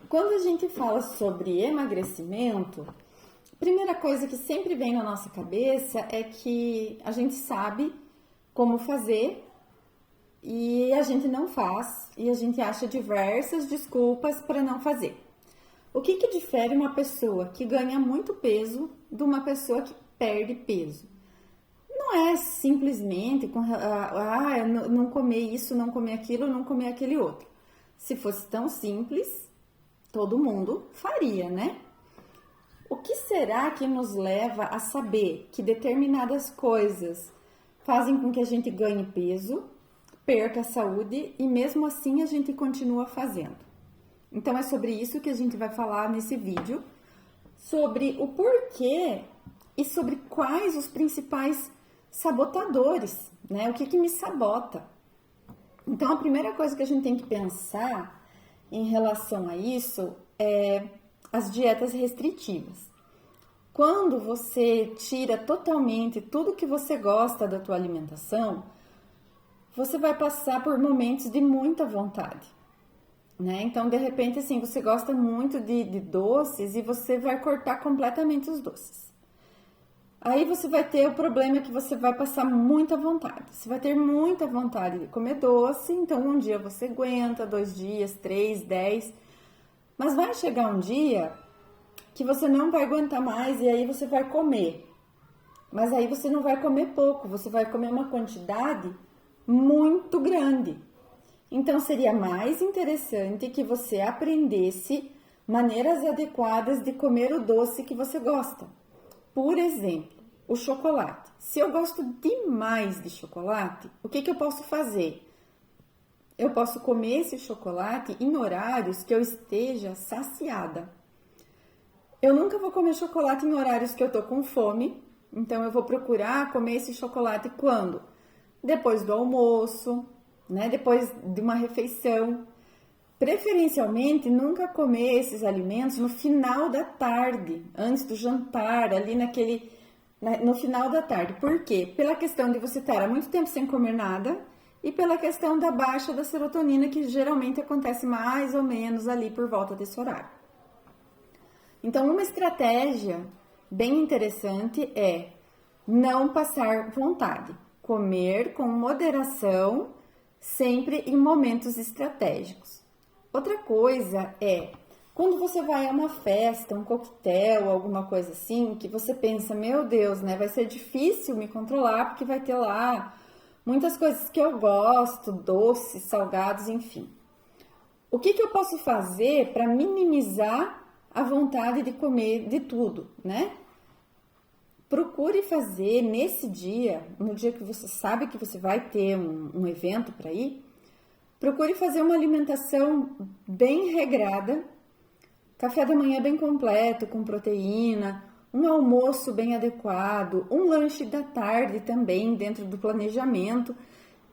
Quando a gente fala sobre emagrecimento, a primeira coisa que sempre vem na nossa cabeça é que a gente sabe como fazer e a gente não faz e a gente acha diversas desculpas para não fazer. O que difere uma pessoa que ganha muito peso de uma pessoa que perde peso? Não é simplesmente não comer isso, não comer aquilo, não comer aquele outro. Se fosse tão simples, todo mundo faria, né? O que será que nos leva a saber que determinadas coisas fazem com que a gente ganhe peso, perca a saúde e mesmo assim a gente continua fazendo? Então é sobre isso que a gente vai falar nesse vídeo, sobre o porquê e sobre quais os principais sabotadores, né? O que me sabota? Então a primeira coisa que a gente tem que pensar em relação a isso é as dietas restritivas. Quando você tira totalmente tudo que você gosta da tua alimentação, você vai passar por momentos de muita vontade, né? Então, de repente, assim, você gosta muito de doces e você vai cortar completamente os doces. Aí você vai ter o problema que você vai passar muita vontade. Você vai ter muita vontade de comer doce, então um dia você aguenta, 2 dias, 3, 10. Mas vai chegar um dia que você não vai aguentar mais e aí você vai comer. Mas aí você não vai comer pouco, você vai comer uma quantidade muito grande. Então seria mais interessante que você aprendesse maneiras adequadas de comer o doce que você gosta. Por exemplo, o chocolate. Se eu gosto demais de chocolate, o que eu posso fazer? Eu posso comer esse chocolate em horários que eu esteja saciada. Eu nunca vou comer chocolate em horários que eu tô com fome, então eu vou procurar comer esse chocolate quando? Depois do almoço, né? Depois de uma refeição. Preferencialmente, nunca comer esses alimentos no final da tarde, antes do jantar, ali no final da tarde. Por quê? Pela questão de você estar há muito tempo sem comer nada e pela questão da baixa da serotonina, que geralmente acontece mais ou menos ali por volta desse horário. Então, uma estratégia bem interessante é não passar vontade, comer com moderação, sempre em momentos estratégicos. Outra coisa é, quando você vai a uma festa, um coquetel, alguma coisa assim, que você pensa, meu Deus, né, vai ser difícil me controlar, porque vai ter lá muitas coisas que eu gosto, doces, salgados, enfim. O que eu posso fazer para minimizar a vontade de comer de tudo, né? Procure fazer nesse dia, no dia que você sabe que você vai ter um evento para ir, procure fazer uma alimentação bem regrada, café da manhã bem completo, com proteína, um almoço bem adequado, um lanche da tarde também dentro do planejamento.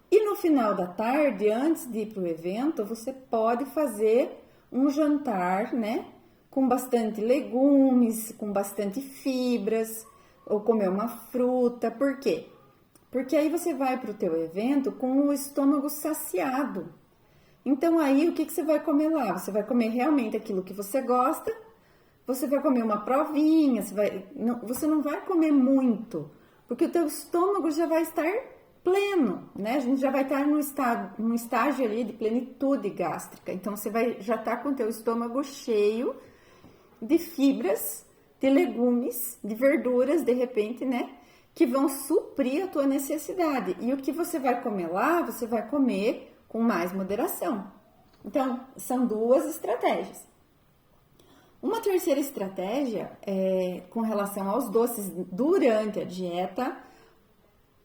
E no final da tarde, antes de ir para o evento, você pode fazer um jantar, né? Com bastante legumes, com bastante fibras, ou comer uma fruta. Por quê? Porque aí você vai para o teu evento com o estômago saciado. Então aí o que você vai comer lá? Você vai comer realmente aquilo que você gosta, você vai comer uma provinha, você não vai comer muito, porque o teu estômago já vai estar pleno, né? A gente já vai estar num estágio ali de plenitude gástrica. Então você vai já estar com o teu estômago cheio de fibras, de legumes, de verduras, de repente, né? Que vão suprir a tua necessidade. E o que você vai comer lá, você vai comer com mais moderação. Então, são 2 estratégias. Uma terceira estratégia é com relação aos doces durante a dieta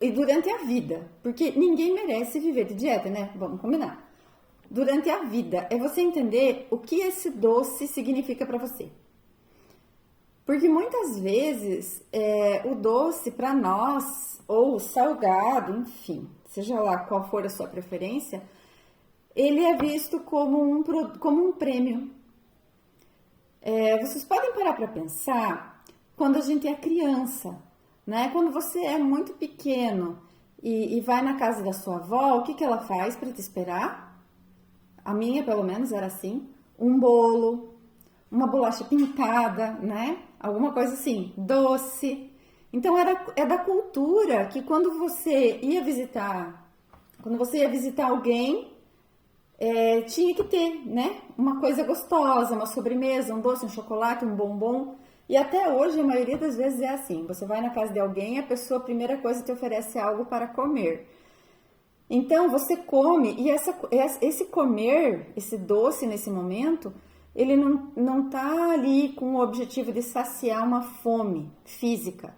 e durante a vida, porque ninguém merece viver de dieta, né? Vamos combinar. Durante a vida, é você entender o que esse doce significa para você. Porque muitas vezes o doce para nós, ou o salgado, enfim, seja lá qual for a sua preferência, ele é visto como um prêmio. Vocês podem parar para pensar quando a gente é criança, né? Quando você é muito pequeno e vai na casa da sua avó, o que ela faz para te esperar? A minha, pelo menos, era assim: um bolo, uma bolacha pintada, né? Alguma coisa assim, doce. Então é da cultura que quando você ia visitar alguém, tinha que ter, né? Uma coisa gostosa, uma sobremesa, um doce, um chocolate, um bombom. E até hoje, a maioria das vezes é assim. Você vai na casa de alguém, a pessoa, a primeira coisa, te oferece algo para comer. Então, você come, e esse comer, esse doce nesse momento, ele não tá ali com o objetivo de saciar uma fome física.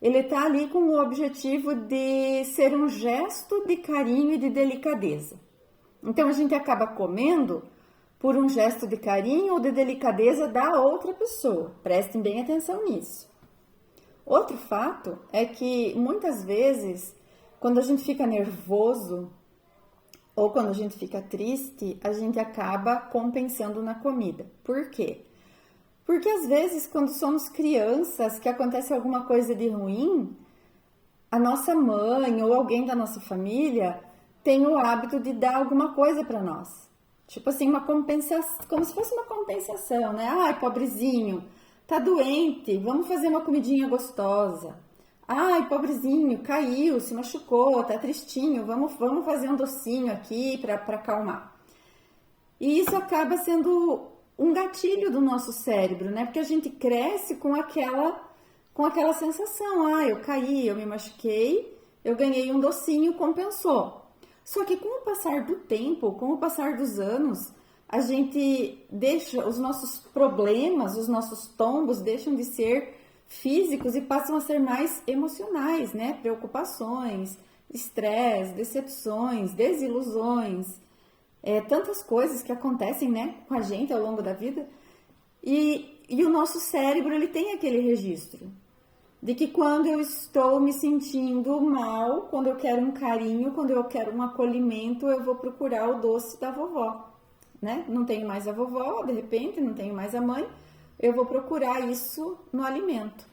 Ele tá ali com o objetivo de ser um gesto de carinho e de delicadeza. Então, a gente acaba comendo por um gesto de carinho ou de delicadeza da outra pessoa. Prestem bem atenção nisso. Outro fato é que, muitas vezes, quando a gente fica nervoso ou quando a gente fica triste, a gente acaba compensando na comida. Por quê? Porque, às vezes, quando somos crianças, que acontece alguma coisa de ruim, a nossa mãe ou alguém da nossa família tem o hábito de dar alguma coisa para nós. Tipo assim, uma compensação, como se fosse uma compensação, né? Ai, pobrezinho, tá doente, vamos fazer uma comidinha gostosa. Ai, pobrezinho, caiu, se machucou, tá tristinho, vamos fazer um docinho aqui para acalmar. E isso acaba sendo um gatilho do nosso cérebro, né? Porque a gente cresce com aquela sensação, eu caí, eu me machuquei, eu ganhei um docinho, compensou. Só que com o passar do tempo, com o passar dos anos, a gente deixa os nossos problemas, os nossos tombos deixam de ser físicos e passam a ser mais emocionais, né? Preocupações, estresse, decepções, desilusões, tantas coisas que acontecem, né, com a gente ao longo da vida. E o nosso cérebro, ele tem aquele registro de que quando eu estou me sentindo mal, quando eu quero um carinho, quando eu quero um acolhimento, eu vou procurar o doce da vovó, né? Não tenho mais a vovó, de repente, não tenho mais a mãe, eu vou procurar isso no alimento.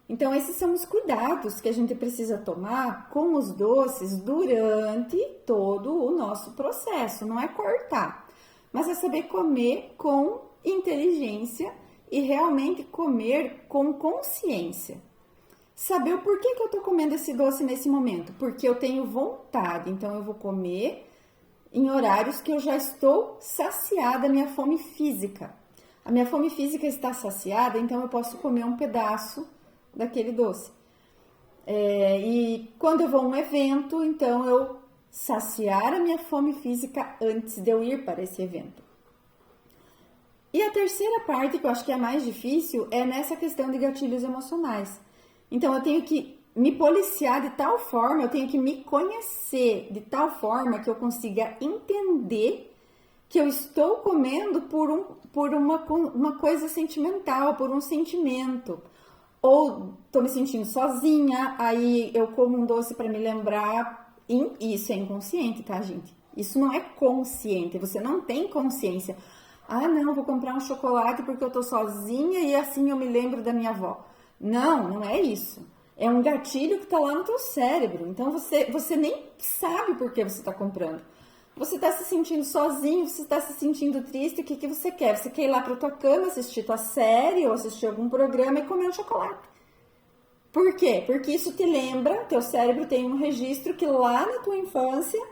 Então, esses são os cuidados que a gente precisa tomar com os doces durante todo o nosso processo. Não é cortar, mas é saber comer com inteligência e realmente comer com consciência. Saber o porquê que eu tô comendo esse doce nesse momento. Porque eu tenho vontade, então eu vou comer em horários que eu já estou saciada, a minha fome física. A minha fome física está saciada, então eu posso comer um pedaço daquele doce. E quando eu vou a um evento, então eu saciar a minha fome física antes de eu ir para esse evento. E a terceira parte, que eu acho que é a mais difícil, é nessa questão de gatilhos emocionais. Então, eu tenho que me policiar de tal forma, eu tenho que me conhecer de tal forma que eu consiga entender que eu estou comendo por uma coisa sentimental, por um sentimento. Ou estou me sentindo sozinha, aí eu como um doce para me lembrar. Isso é inconsciente, tá, gente? Isso não é consciente, você não tem consciência. Não, vou comprar um chocolate porque eu tô sozinha e assim eu me lembro da minha avó. Não é isso. É um gatilho que tá lá no teu cérebro. Então você nem sabe por que você tá comprando. Você tá se sentindo sozinho, você tá se sentindo triste, o que você quer? Você quer ir lá pra tua cama, assistir tua série ou assistir algum programa e comer um chocolate. Por quê? Porque isso te lembra, teu cérebro tem um registro que lá na tua infância,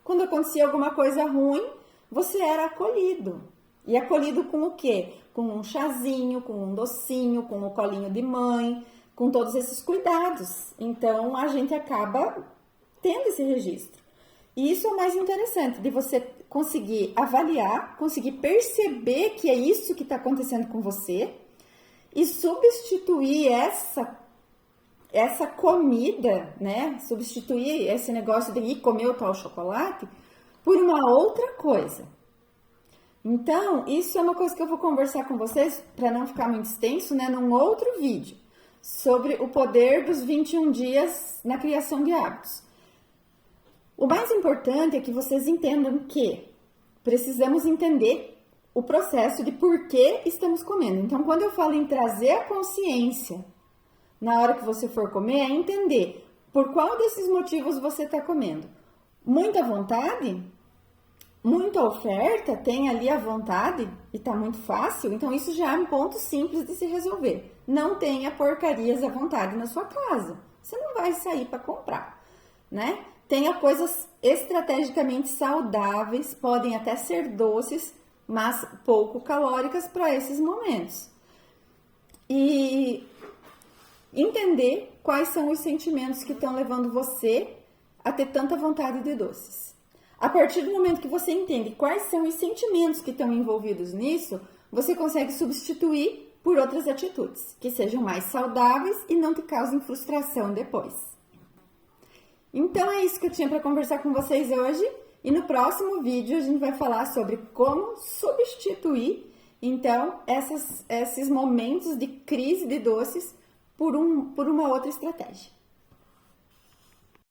quando acontecia alguma coisa ruim, você era acolhido. E acolhido com o quê? Com um chazinho, com um docinho, com um colinho de mãe, com todos esses cuidados. Então, a gente acaba tendo esse registro. E isso é o mais interessante, de você conseguir avaliar, conseguir perceber que é isso que está acontecendo com você e substituir essa comida, né? Substituir esse negócio de ir comer o tal chocolate por uma outra coisa. Então, isso é uma coisa que eu vou conversar com vocês, para não ficar muito extenso, né, num outro vídeo, sobre o poder dos 21 dias na criação de hábitos. O mais importante é que vocês entendam que precisamos entender o processo de por que estamos comendo. Então, quando eu falo em trazer a consciência na hora que você for comer, é entender por qual desses motivos você está comendo. Muita vontade? muita oferta, tem ali a vontade e tá muito fácil, então isso já é um ponto simples de se resolver. Não tenha porcarias à vontade na sua casa. Você não vai sair para comprar, né? Tenha coisas estrategicamente saudáveis, podem até ser doces, mas pouco calóricas para esses momentos. E entender quais são os sentimentos que estão levando você a ter tanta vontade de doces. A partir do momento que você entende quais são os sentimentos que estão envolvidos nisso, você consegue substituir por outras atitudes que sejam mais saudáveis e não te causem frustração depois. Então é isso que eu tinha para conversar com vocês hoje, e no próximo vídeo a gente vai falar sobre como substituir então esses momentos de crise de doces por uma outra estratégia.